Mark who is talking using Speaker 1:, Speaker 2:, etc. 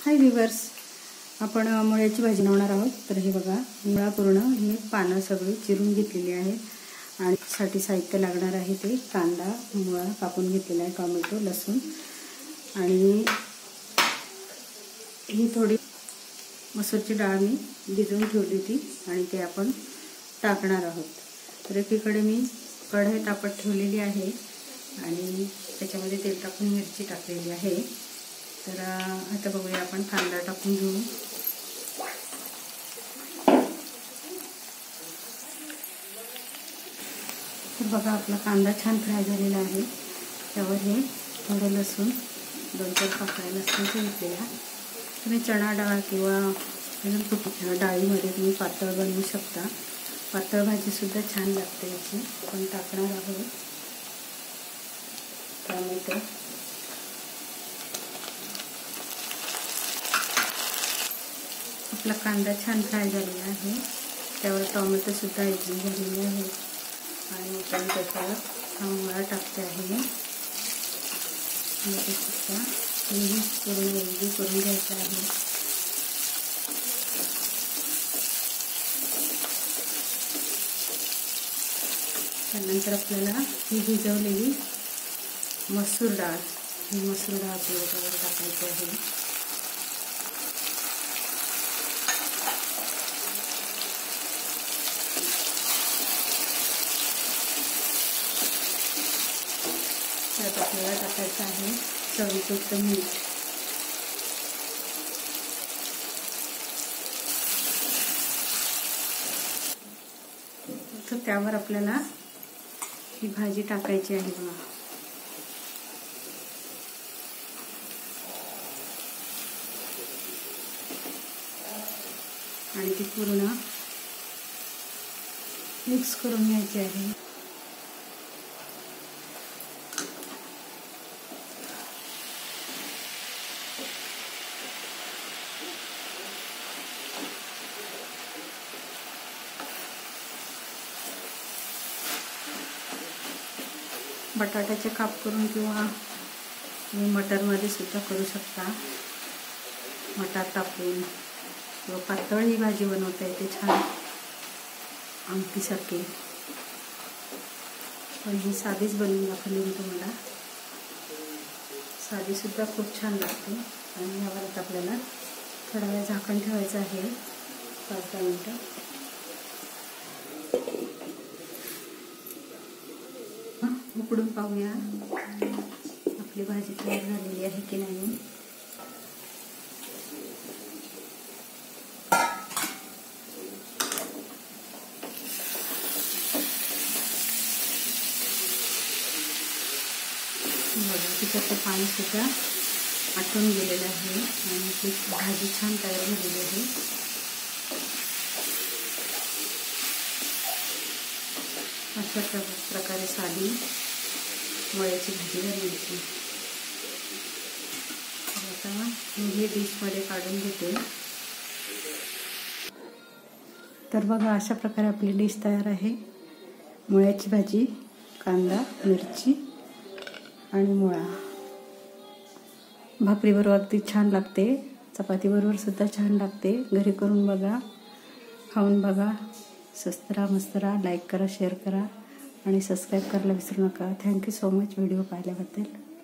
Speaker 1: हाय viewers, आपण मुळ्याची भाजी बनवणार आहोत। तर हे बघा, मुळा पूर्ण ही पानं सगळी चिरून घेतलेली आहे आणि साठी साहित्य लागणार आहे ते कांदा, मुळा कापून घेतलेला आहे, टोमॅटो, लसूण आणि ही थोडी मसूरची डाळ मी भिजवून ठेवली होती आणि ते आपण टाकणार आहोत। तर एकीकडे मी कढई तापत ठेवलेली आहे आणि त्याच्यामध्ये तेल टाकून मिरची टाकलेली आहे। तर आता बघूया, आपण कांदा टाकून घेऊ। तर बघा, आपला कांदा छान फ्राय झालेला आहे। त्यावर हे थोडं लसूण, 2-4 पाकळ्या लसूणच्या घेतलेल्या। तुम्ही चणा डाळ किंवा डाळीमध्ये तुम्ही पातळ बनवू शकता। पातळ भाजीसुद्धा छान लागते याची। आपण टाकणार आहोत टोमॅटो, आपला कांदा छान फ्राय झालेला आहे। त्यावर टोमॅटो सुद्धा एकदम झालेले आहे आणि आपण त्याच्यावर हा मुळा टाकते आहे। सुद्धा हे पूर्ण वेगळी करून घ्यायचं आहे। त्यानंतर आपल्याला ही भिजवलेली मसूर डाळ, ही मसूर डाळ आपल्याला टाकायची आहे। त्यात आपल्याला टाकायचं आहे चवीपुरतं मीठ। तर त्यावर आपल्याला ही भाजी टाकायची आहे बघा। आणि ती पूर्ण मिक्स करून घ्यायची आहे। बटाट्याचे काप करून किंवा तुम्ही मटरमध्ये सुद्धा करू शकता। मटार टाकून किंवा पातळ ही भाजी बनवता येते छान आमटीसारखी। पण ही साधीच बनवून दाखवली मी तुम्हाला। साधीसुद्धा खूप छान लागते। आणि यावर आता आपल्याला थोडा वेळ झाकण ठेवायचं आहे, 5-10 मिनटं। उकडून पाहूया आपली भाजी तयार झालेली आहे की नाही। बघा, तिच्याचं पाणी सुद्धा आटून गेलेलं आहे आणि ती भाजी छान तयार झालेली आहे। अशा प्रकारे साधी मुळ्याची भाजी बनवायची। आता मी हे डिशमध्ये काढून घेते। तर बघा, अशा प्रकारे आपली डिश तयार आहे। मुळ्याची भाजी, कांदा, मिरची आणि मुळा। भाकरीबरोबर अगदी छान लागते, चपातीबरोबर सुद्धा छान लागते। घरी करून बघा, खाऊन बघा। स्वस्त राहा, मस्त राहा। लाईक करा, शेअर करा आणि सबस्क्राईब करायला विसरू नका। थँक्यू सो मच व्हिडिओ पाहिल्याबद्दल।